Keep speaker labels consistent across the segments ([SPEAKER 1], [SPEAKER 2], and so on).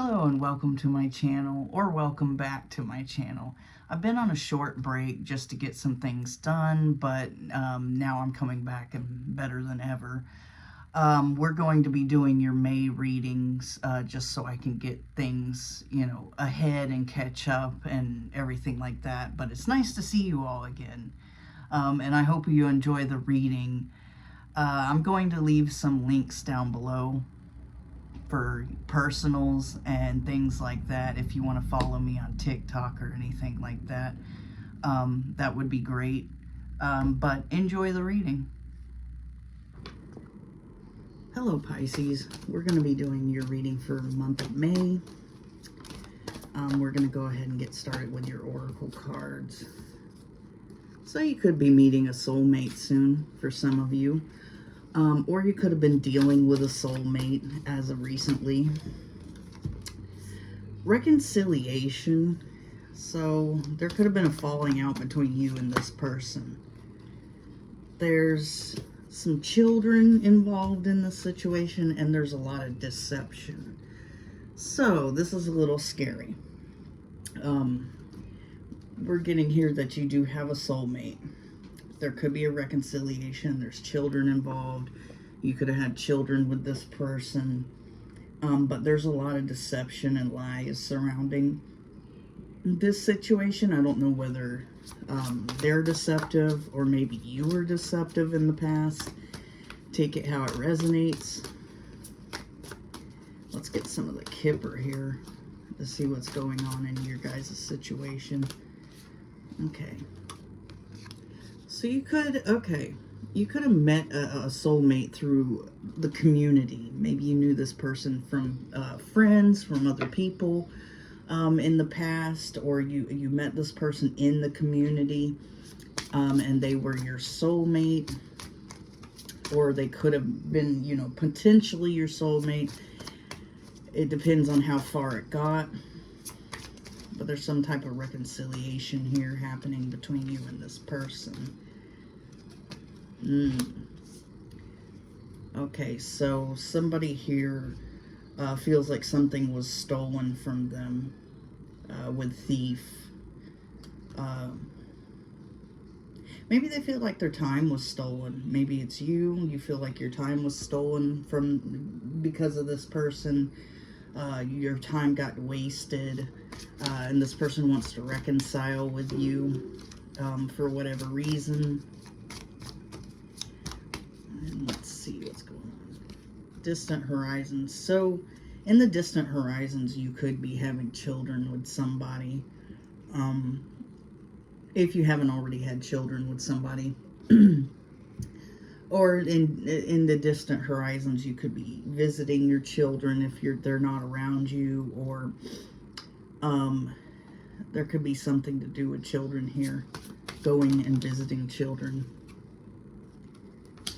[SPEAKER 1] Hello and welcome to my channel, or welcome back to my channel. I've been on a short break just to get some things done, but now I'm coming back and better than ever. We're going to be doing your May readings just so I can get things, ahead and catch up and everything like that. But it's nice to see you all again, and I hope you enjoy the reading. I'm going to leave some links down below for personals and things like that. If you want to follow me on TikTok or anything like that, that would be great. But enjoy the reading. Hello Pisces, we're going to be doing your reading for the month of May. We're going to go ahead and get started with your oracle cards. So you could be meeting a soulmate soon for some of you. Or you could have been dealing with a soulmate as of recently. Reconciliation. So there could have been a falling out between you and this person. There's some children involved in the situation, and there's a lot of deception. So this is a little scary. We're getting here that you do have a soulmate. There could be a reconciliation. There's children involved. You could have had children with this person. But there's a lot of deception and lies surrounding this situation. I don't know whether they're deceptive or maybe you were deceptive in the past. Take it how it resonates. Let's get some of the Kipper here to see what's going on in your guys' situation. Okay. So you could have met a soulmate through the community. Maybe you knew this person from friends, from other people in the past, or you met this person in the community and they were your soulmate, or they could have been, potentially your soulmate. It depends on how far it got. But there's some type of reconciliation here happening between you and this person. Okay, so somebody here feels like something was stolen from them with thief. Maybe they feel like their time was stolen. Maybe it's you feel like your time was stolen because of this person. Your time got wasted, and this person wants to reconcile with you for whatever reason. And let's see what's going on. Distant horizons. So in the distant horizons, you could be having children with somebody. If you haven't already had children with somebody. Or in the distant horizons, you could be visiting your children if they're not around you, or there could be something to do with children here, going and visiting children.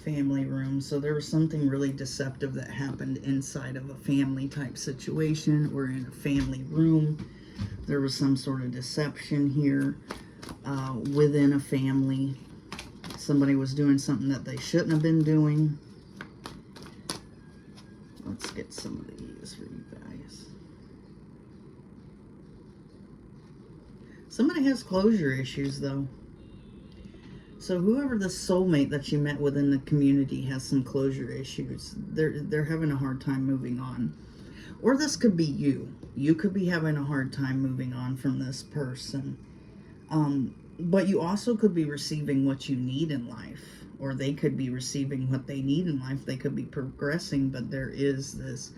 [SPEAKER 1] Family room. So there was something really deceptive that happened inside of a family type situation, or in a family room. There was some sort of deception here within a family. Somebody was doing something that they shouldn't have been doing. Let's get some of these for you guys. Somebody has closure issues, though. So whoever the soulmate that you met within the community has some closure issues. They're having a hard time moving on. Or this could be you. You could be having a hard time moving on from this person. But you also could be receiving what you need in life, or they could be receiving what they need in life. They could be progressing, but there is this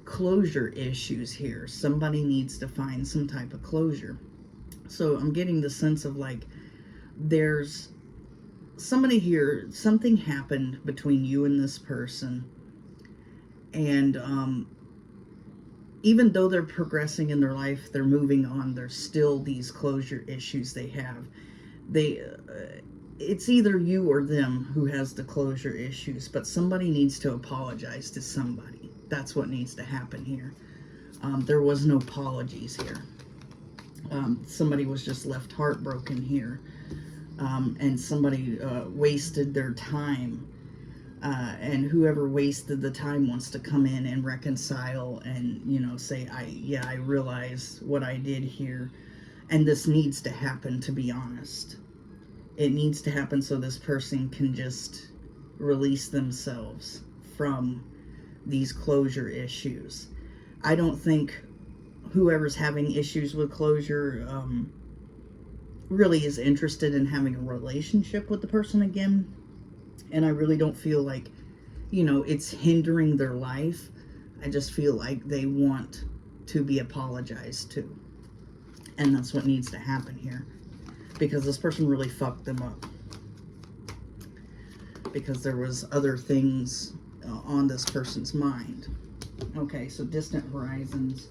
[SPEAKER 1] closure issues here. Somebody needs to find some type of closure. So I'm getting the sense of like there's somebody here, something happened between you and this person, and even though they're progressing in their life, they're moving on, there's still these closure issues they have. It's either you or them who has the closure issues, but somebody needs to apologize to somebody. That's what needs to happen here. There was no apologies here. Somebody was just left heartbroken here, and somebody wasted their time And whoever wasted the time wants to come in and reconcile and, you know, say, I realize what I did here. And this needs to happen, to be honest. It needs to happen so this person can just release themselves from these closure issues. I don't think whoever's having issues with closure really is interested in having a relationship with the person again. And I really don't feel like, you know, it's hindering their life. I just feel like they want to be apologized to. And that's what needs to happen here. Because this person really fucked them up. Because there was other things on this person's mind. Okay, so distant horizons.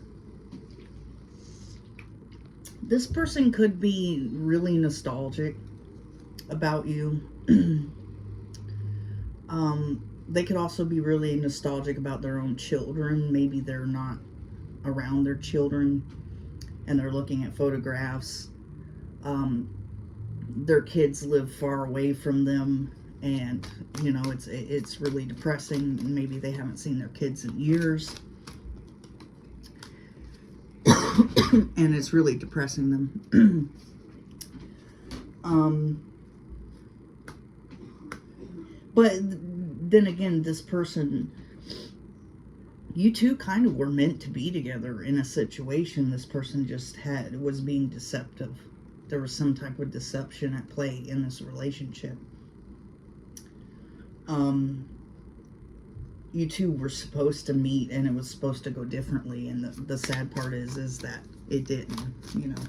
[SPEAKER 1] This person could be really nostalgic about you. They could also be really nostalgic about their own children. Maybe they're not around their children and they're looking at photographs. Their kids live far away from them, and you know, it's really depressing. Maybe they haven't seen their kids in years. And it's really depressing them. But then again, this person, you two kind of were meant to be together in a situation. This person just was being deceptive. There was some type of deception at play in this relationship. You two were supposed to meet and it was supposed to go differently, and the sad part is that it didn't, you know.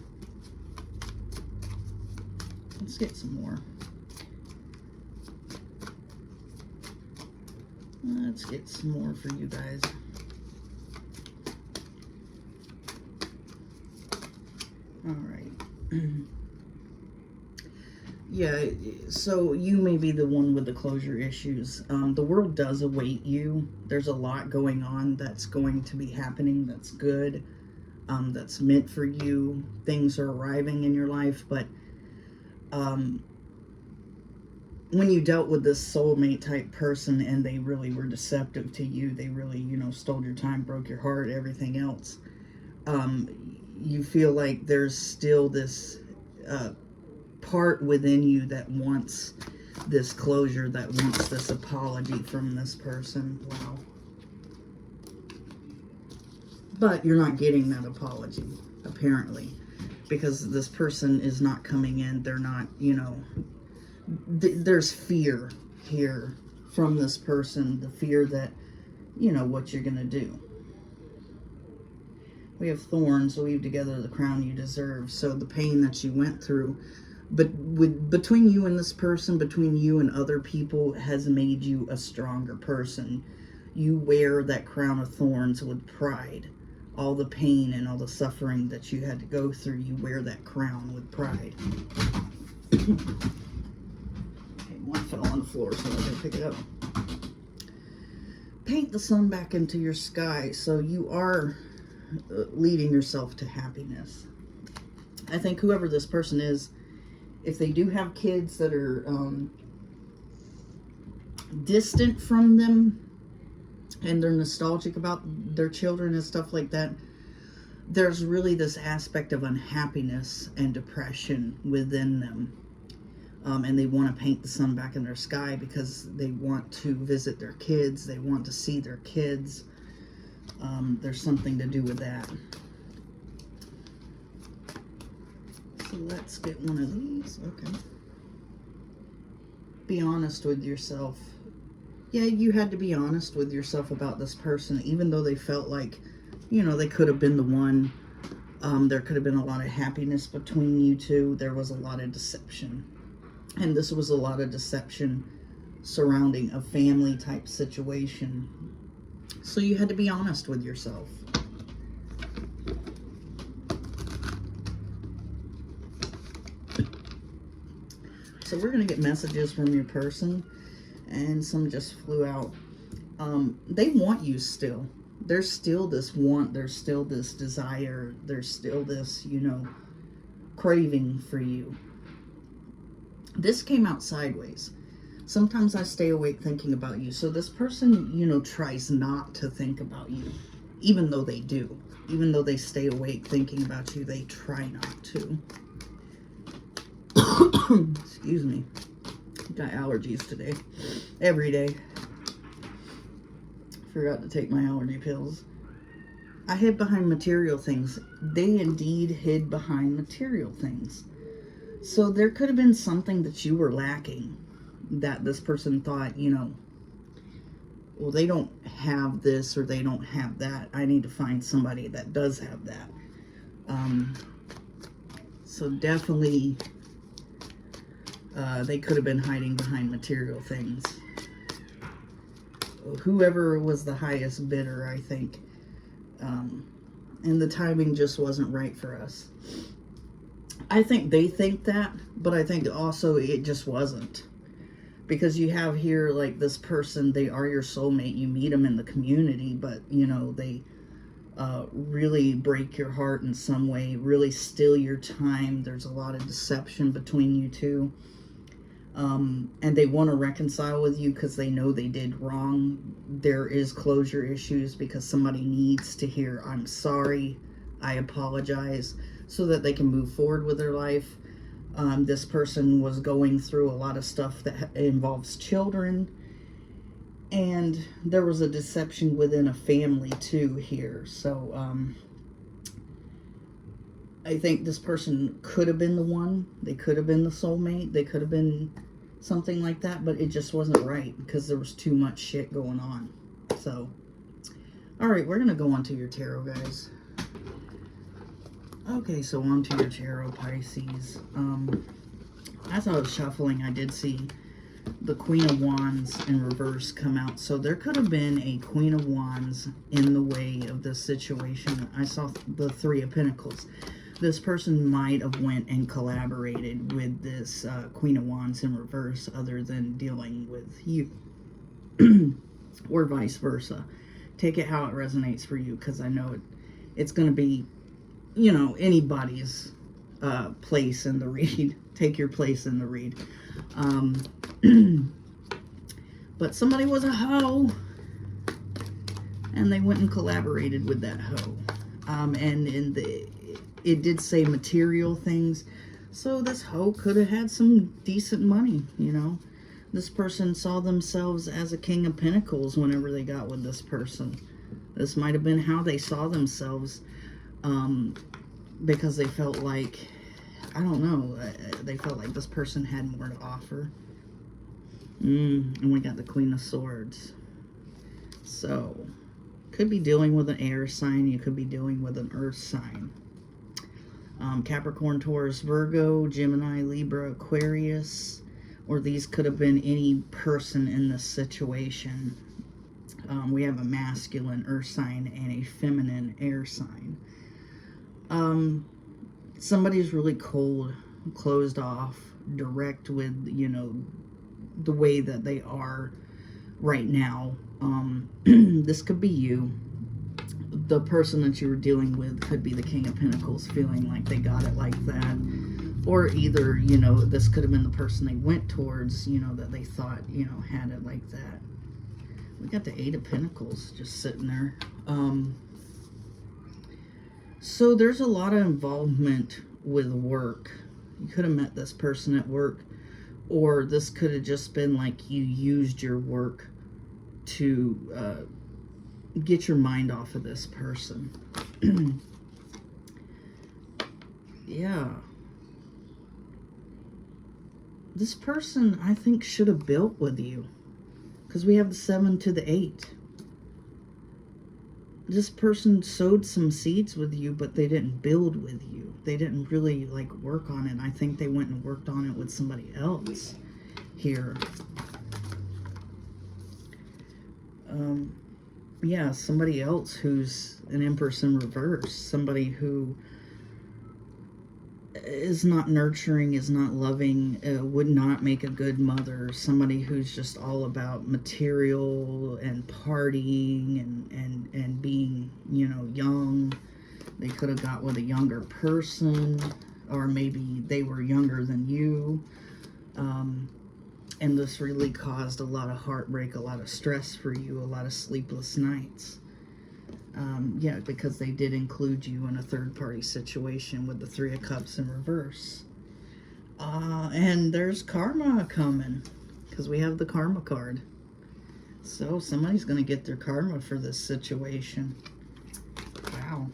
[SPEAKER 1] Let's get some more. Let's get some more for you guys. All right. Yeah, so you may be the one with the closure issues. The world does await you. There's a lot going on that's going to be happening that's good, that's meant for you. Things are arriving in your life, but when you dealt with this soulmate type person and they really were deceptive to you, they really, you know, stole your time, broke your heart, everything else, you feel like there's still this part within you that wants this closure, that wants this apology from this person. Wow. But you're not getting that apology, apparently, because this person is not coming in. They're not, you know, there's fear here from this person, the fear that, you know, what you're going to do. We have thorns, weave together the crown you deserve. So the pain that you went through, but between you and this person, between you and other people, has made you a stronger person. You wear that crown of thorns with pride. All the pain and all the suffering that you had to go through, you wear that crown with pride. Okay, one fell on the floor, so I gotta pick it up. Paint the sun back into your sky. So you are leading yourself to happiness. I think whoever this person is, if they do have kids that are distant from them and they're nostalgic about their children and stuff like that, there's really this aspect of unhappiness and depression within them. And they want to paint the sun back in their sky because they want to visit their kids. They want to see their kids. There's something to do with that. So let's get one of these. Okay. Be honest with yourself. Yeah, you had to be honest with yourself about this person, even though they felt like, you know, they could have been the one. There could have been a lot of happiness between you two. There was a lot of deception. And this was a lot of deception surrounding a family type situation. So you had to be honest with yourself. So we're going to get messages from your person, and some just flew out. They want you still. There's still this want, there's still this desire, there's still this, you know, craving for you. This came out sideways. Sometimes I stay awake thinking about you. So this person, you know, tries not to think about you, even though they do. Even though they stay awake thinking about you, they try not to. Excuse me. Got allergies today. Every day. Forgot to take my allergy pills. I hid behind material things. They indeed hid behind material things. So there could have been something that you were lacking, that this person thought, you know, well, they don't have this or they don't have that. I need to find somebody that does have that. So definitely they could have been hiding behind material things. Whoever was the highest bidder, I think. And the timing just wasn't right for us. I think they think that, but I think also it just wasn't. Because you have here, like, this person, they are your soulmate. You meet them in the community, but, you know, they really break your heart in some way, really steal your time. There's a lot of deception between you two. And they want to reconcile with you because they know they did wrong. There is closure issues because somebody needs to hear, I'm sorry, I apologize, so that they can move forward with their life. This person was going through a lot of stuff that involves children. And there was a deception within a family too here. So I think this person could have been the one. They could have been the soulmate. They could have been something like that, but it just wasn't right because there was too much shit going on. So, all right, we're going to go on to your tarot, guys. Okay, so on to your tarot, Pisces. As I was shuffling, I did see the Queen of Wands in reverse come out. So there could have been a Queen of Wands in the way of this situation. I saw the Three of Pentacles. This person might have went and collaborated with this Queen of Wands in reverse other than dealing with you. Or vice versa. Take it how it resonates for you, because I know it's going to be, you know, anybody's place in the read. Take your place in the read. But somebody was a hoe, and they went and collaborated with that hoe. And it did say material things, so this hoe could have had some decent money, you know. This person saw themselves as a King of Pentacles whenever they got with this person. This might have been how they saw themselves, because they felt like, I don't know, they felt like this person had more to offer. And we got the Queen of Swords. So, could be dealing with an air sign. You could be dealing with an earth sign. Capricorn, Taurus, Virgo, Gemini, Libra, Aquarius. Or these could have been any person in this situation. We have a masculine earth sign and a feminine air sign. Somebody's really cold, closed off, direct with, you know, the way that they are right now. This could be you. The person that you were dealing with could be the King of Pentacles, feeling like they got it like that. Or either, you know, this could have been the person they went towards, you know, that they thought, you know, had it like that. We got the Eight of Pentacles just sitting there. So there's a lot of involvement with work. You could have met this person at work, or this could have just been like you used your work to get your mind off of this person. Yeah. This person, I think, should have built with you, because we have the 7 to the 8. This person sowed some seeds with you, but they didn't build with you. They didn't really, like, work on it. I think they went and worked on it with somebody else here. Yeah, somebody else who's an Empress in reverse. Somebody who is not nurturing, is not loving, would not make a good mother. Somebody who's just all about material and partying and being, you know, young. They could have got with a younger person, or maybe they were younger than you. And this really caused a lot of heartbreak, a lot of stress for you, a lot of sleepless nights. Yeah, because they did include you in a third-party situation with the Three of Cups in reverse. And there's karma coming, because we have the karma card. So somebody's going to get their karma for this situation. Wow.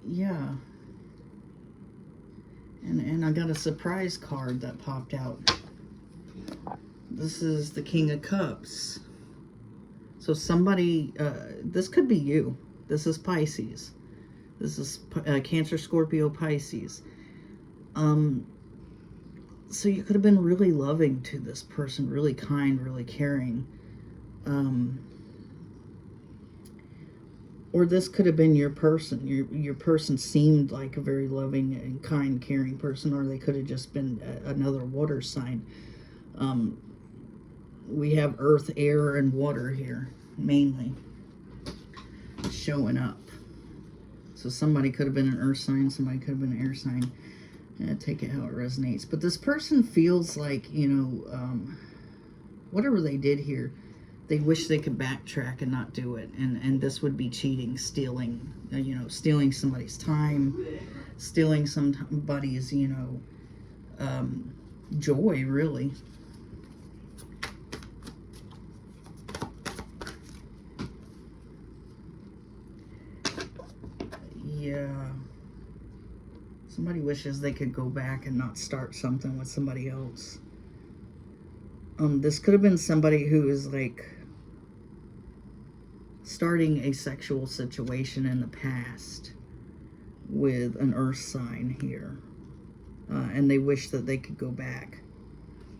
[SPEAKER 1] Yeah. And I got a surprise card that popped out. This is the King of Cups. So somebody, this could be you. This is Pisces. This is Cancer, Scorpio, Pisces. So you could have been really loving to this person, really kind, really caring. Or this could have been your person. Your person seemed like a very loving and kind, caring person, or they could have just been another water sign. We have earth, air, and water here, mainly, showing up. So somebody could have been an earth sign, somebody could have been an air sign. Take it how it resonates. But this person feels like, you know, whatever they did here, they wish they could backtrack and not do it. And this would be cheating, stealing, you know, stealing somebody's time, stealing somebody's, you know, joy, really. Yeah. Somebody wishes they could go back and not start something with somebody else. This could have been somebody who is like starting a sexual situation in the past with an earth sign here. And they wish that they could go back.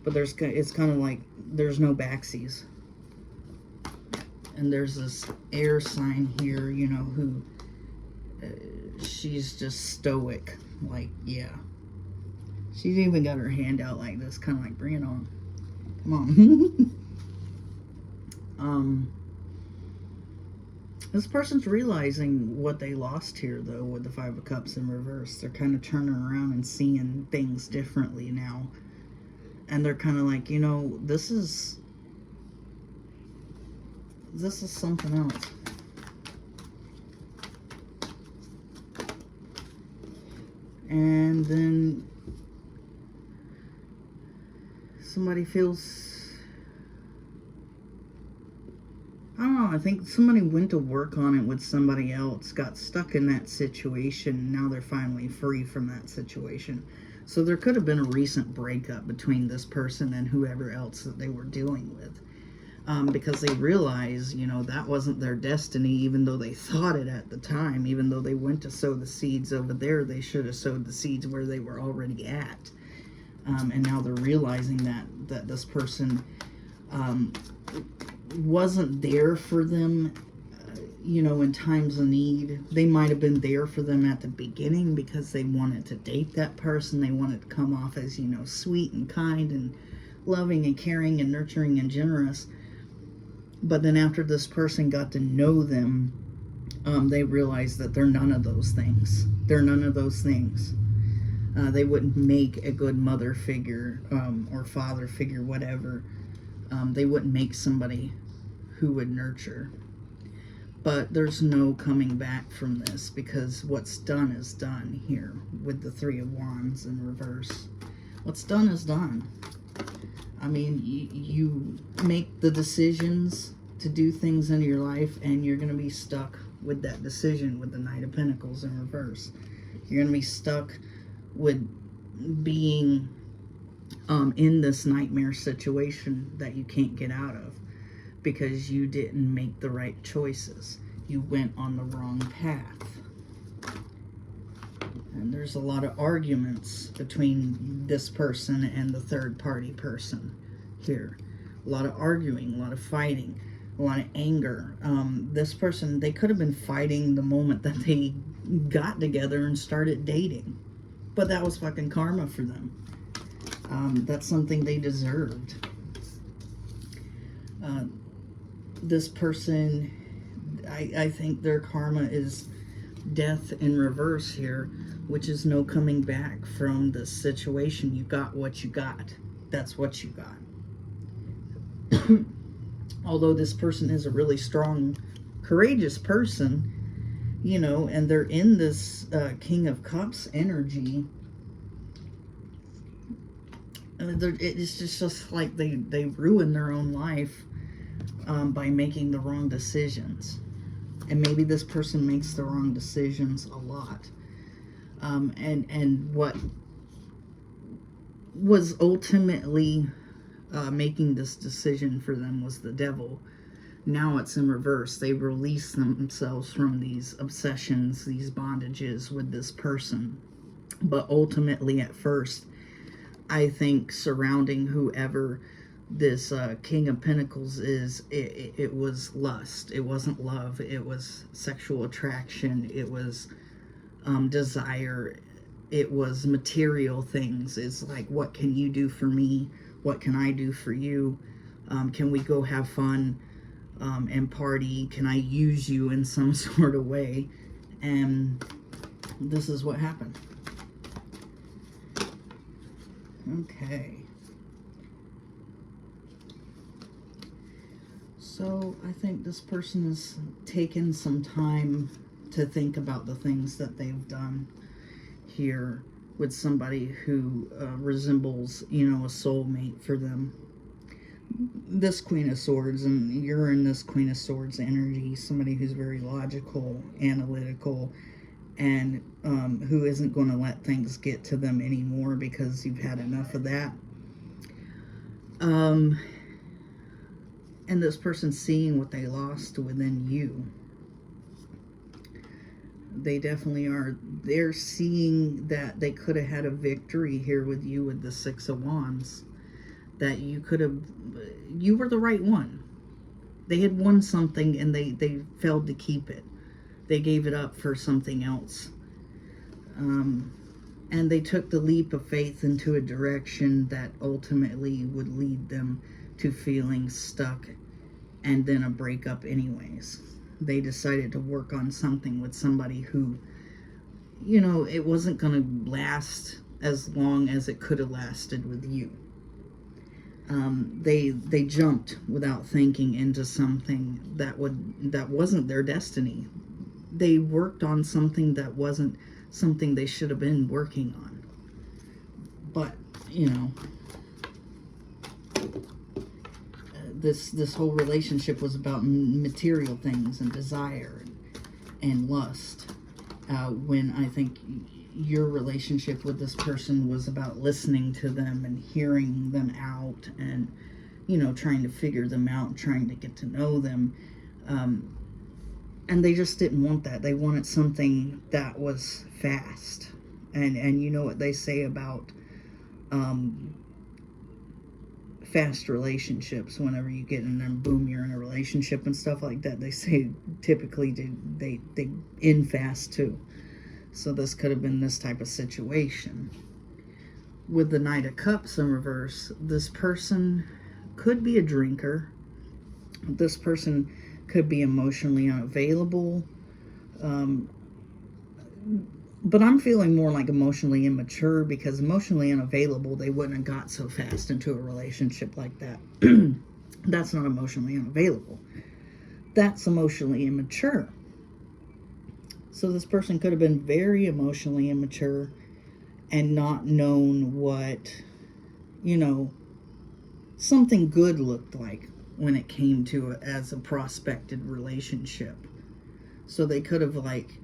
[SPEAKER 1] But it's kind of like there's no backsies. And there's this air sign here, you know, who she's just stoic. Like, yeah. She's even got her hand out like this, kind of like, bring it on. Come on. This person's realizing what they lost here, though, with the Five of Cups in reverse. They're kind of turning around and seeing things differently now. And they're kind of like, you know, this is something else. And then somebody feels, I don't know, I think somebody went to work on it with somebody else, got stuck in that situation, now they're finally free from that situation. So there could have been a recent breakup between this person and whoever else that they were dealing with. Because they realize, you know, that wasn't their destiny, even though they thought it at the time. Even though they went to sow the seeds over there, they should have sowed the seeds where they were already at. And now they're realizing that this person wasn't there for them, you know, in times of need. They might have been there for them at the beginning because they wanted to date that person. They wanted to come off as, you know, sweet and kind and loving and caring and nurturing and generous. But then after this person got to know them, they realized that they're none of those things. They're none of those things. They wouldn't make a good mother figure or father figure, whatever. They wouldn't make somebody who would nurture. But there's no coming back from this, because what's done is done here with the Three of Wands in reverse. What's done is done. I mean, you make the decisions to do things in your life, and you're going to be stuck with that decision with the Knight of Pentacles in reverse. You're going to be stuck with being in this nightmare situation that you can't get out of because you didn't make the right choices. You went on the wrong path. And there's a lot of arguments between this person and the third party person here. A lot of arguing, a lot of fighting, a lot of anger. This person, they could have been fighting the moment that they got together and started dating. But that was fucking karma for them. That's something they deserved. This person, I think their karma is death in reverse here. which is no coming back from this situation. You got what you got. That's what you got. Although this person is a really strong, courageous person, you know, and they're in this King of Cups energy. It's just like they ruin their own life by making the wrong decisions. And maybe this person makes the wrong decisions a lot. And what was ultimately making this decision for them was the devil. Now it's in reverse. They release themselves from these obsessions, these bondages with this person. But ultimately, at first, I think surrounding whoever this King of Pentacles is, it was lust. It wasn't love. It was sexual attraction. It was desire. It was material things. It's like, what can you do for me? What can I do for you? Can we go have fun and party? Can I use you in some sort of way? And this is what happened. Okay. So I think this person has taken some time to think about the things that they've done here with somebody who resembles, you know, a soulmate for them. This Queen of Swords, and you're in this Queen of Swords energy, somebody who's very logical, analytical, and who isn't going to let things get to them anymore because you've had enough of that. And this person seeing what they lost within you. They definitely are. They're seeing that they could have had a victory here with you with the Six of Wands. That you could have, you were the right one. They had won something and they failed to keep it. They gave it up for something else. And they took the leap of faith into a direction that ultimately would lead them to feeling stuck and then a breakup anyways. They decided to work on something with somebody who, you know, it wasn't going to last as long as it could have lasted with you. They jumped without thinking into something that wasn't their destiny. They worked on something that wasn't something they should have been working on. But, you know, this whole relationship was about material things and desire and lust. When I think your relationship with this person was about listening to them and hearing them out and, you know, trying to figure them out, trying to get to know them. And they just didn't want that. They wanted something that was fast. And you know what they say about fast relationships. Whenever you get in and boom, you're in a relationship and stuff like that, they say typically they end fast too. So this could have been this type of situation. With the Knight of Cups in reverse, this person could be a drinker. This person could be emotionally unavailable. But I'm feeling more like emotionally immature, because emotionally unavailable, they wouldn't have got so fast into a relationship like that. That's not emotionally unavailable. That's emotionally immature. So this person could have been very emotionally immature and not known what, you know, something good looked like when it came to it as a prospected relationship. So they could have, like,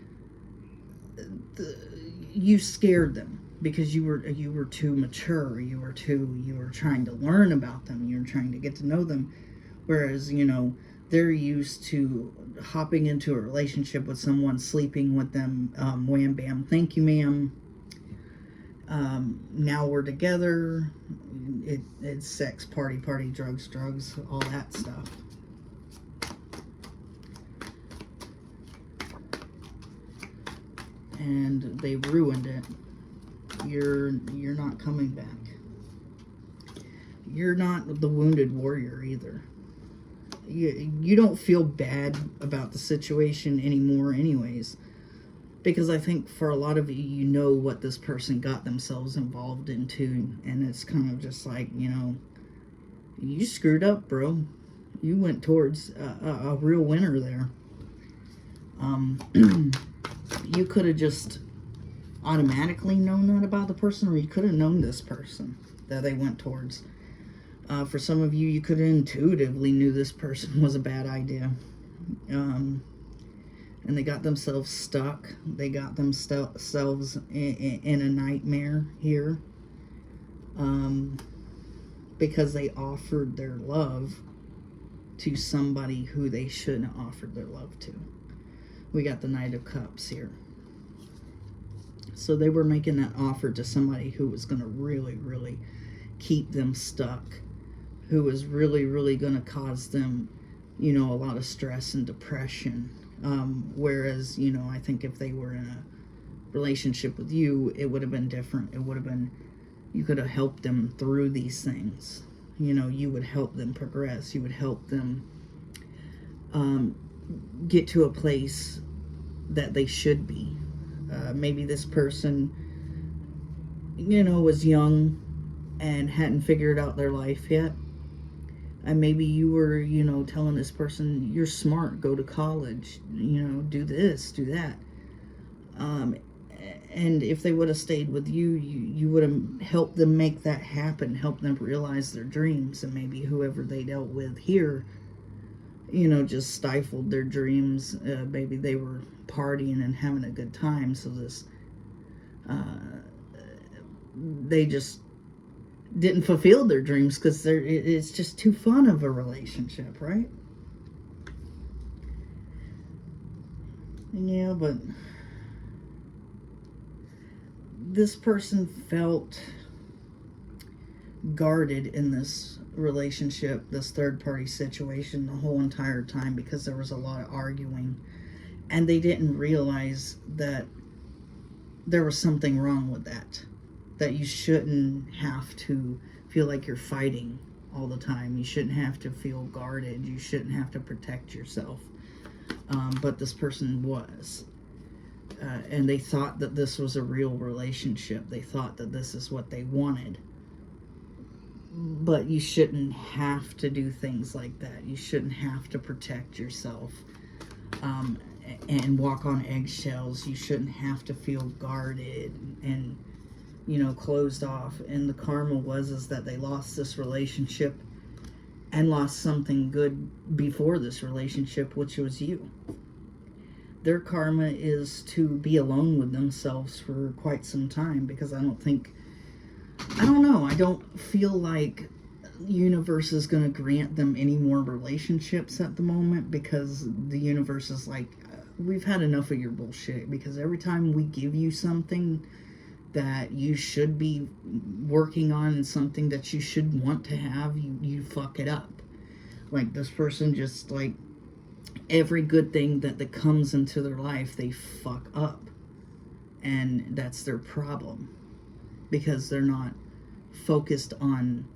[SPEAKER 1] you scared them because you were too mature. You were trying to learn about them. You were trying to get to know them. Whereas, you know, they're used to hopping into a relationship with someone, sleeping with them, wham bam, thank you ma'am. Now we're together. It's sex, party, drugs, all that stuff. And they ruined it. You're not coming back. You're not the wounded warrior either. You don't feel bad about the situation anymore anyways. Because I think for a lot of you, you know what this person got themselves involved into, and it's kind of just like, you screwed up, bro. You went towards a real winner there. You could have just automatically known that about the person, or you could have known this person that they went towards. For some of you, you could have intuitively knew this person was a bad idea. And they got themselves stuck. They got themselves in a nightmare here. Because they offered their love to somebody who they shouldn't have offered their love to. We got the Knight of Cups here. So they were making that offer to somebody who was going to really, really keep them stuck. Who was really, really going to cause them, a lot of stress and depression. Whereas, I think if they were in a relationship with you, it would have been different. It would have been, you could have helped them through these things. You would help them progress. You would help them get to a place that they should be. Maybe this person, was young and hadn't figured out their life yet. And maybe you were, telling this person, you're smart, go to college, do this, do that. And if they would have stayed with you, you would have helped them make that happen, help them realize their dreams. And maybe whoever they dealt with here, just stifled their dreams. Maybe they were partying and having a good time. So they just didn't fulfill their dreams because it's just too fun of a relationship, right? Yeah, but this person felt guarded in this relationship, this third-party situation, the whole entire time, because there was a lot of arguing, and they didn't realize that there was something wrong with that you shouldn't have to feel like you're fighting all the time. You shouldn't have to feel guarded. You shouldn't have to protect yourself. But this person was. And they thought that this was a real relationship. They thought that this is what they wanted. But you shouldn't have to do things like that. You shouldn't have to protect yourself and walk on eggshells. You shouldn't have to feel guarded and closed off. And the karma is that they lost this relationship and lost something good before this relationship, which was you. Their karma is to be alone with themselves for quite some time, because I don't feel like the universe is going to grant them any more relationships at the moment, because the universe is like, we've had enough of your bullshit. Because every time we give you something that you should be working on and something that you should want to have, you fuck it up. Like this person just like, every good thing that comes into their life, they fuck up. And that's their problem. Because they're not focused on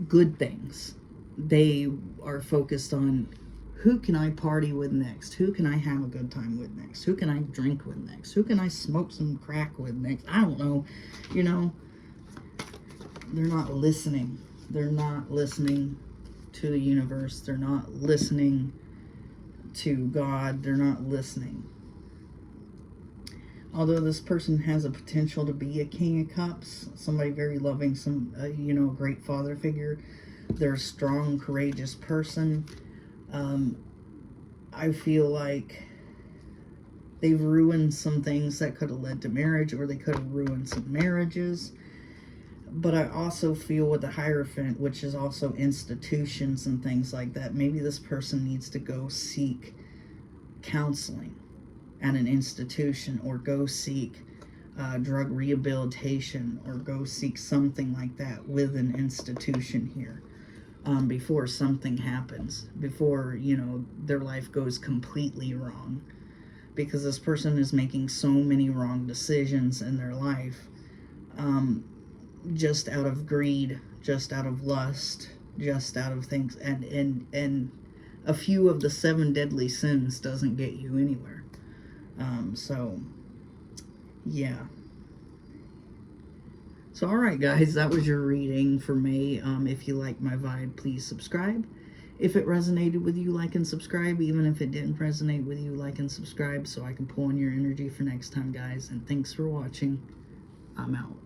[SPEAKER 1] good things. They are focused on, who can I party with next? Who can I have a good time with next? Who can I drink with next? Who can I smoke some crack with next? I don't know. They're not listening. They're not listening to the universe. They're not listening to God. They're not listening. Although this person has a potential to be a King of Cups, somebody very loving, a great father figure. They're a strong, courageous person. I feel like they've ruined some things that could have led to marriage, or they could have ruined some marriages. But I also feel with the Hierophant, which is also institutions and things like that, maybe this person needs to go seek counseling at an institution, or go seek drug rehabilitation, or go seek something like that with an institution here. Before something happens, before, their life goes completely wrong. Because this person is making so many wrong decisions in their life, just out of greed, just out of lust, just out of things. And a few of the 7 deadly sins doesn't get you anywhere. So, yeah. So, alright, guys, that was your reading for me. If you like my vibe, please subscribe. If it resonated with you, like and subscribe. Even if it didn't resonate with you, like and subscribe so I can pull on your energy for next time, guys. And thanks for watching. I'm out.